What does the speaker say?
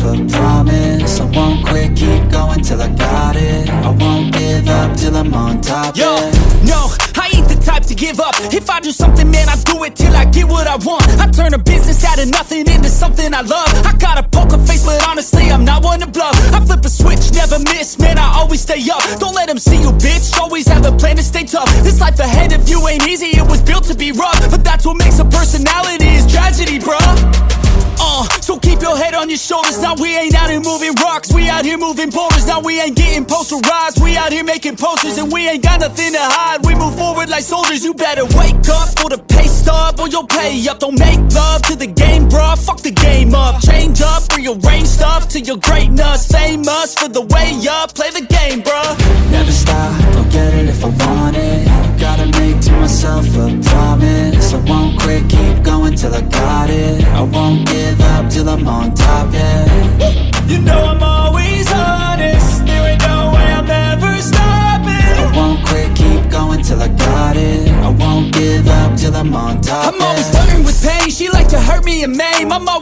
a promise. I won't quit, keep going till I got it. I won't give up till I'm on top, Yo, yeah. no, I ain't the type to give up. If I do something, man, I do it till I get what I want. I turn a business out of nothing into something I love. I got a poker face, but honestly, I'm not one to bluff. I flip a switch, never miss, man, I always stay up. Don't let them see you, bitch, always have a plan to stay tough. This life ahead of you ain't easy, it was built to be rough. But that's what makes a personality, is tragedy, bruh. So keep your head on your shoulders. Now we ain't out here moving rocks, we out here moving boulders. Now we ain't getting posterized, we out here making posters. And we ain't got nothing to hide, we move forward like soldiers. You better wake up for the pay stub, or you'll pay up. Don't make love to the game, bruh, fuck the game up. Change up, rearrange stuff to your greatness. Famous for the way up, play the game, bruh. Never stop, I'll get it if I want it. Gotta make to myself a promise. I won't quit, keep going till I got it. I won't give up till I'm on top, yeah. You know I'm always honest, there ain't no way I'm ever stopping. I won't quit, keep going till I got it. I won't give up till I'm on top, I'm always flirting with pain, she like to hurt me and maim. I'm always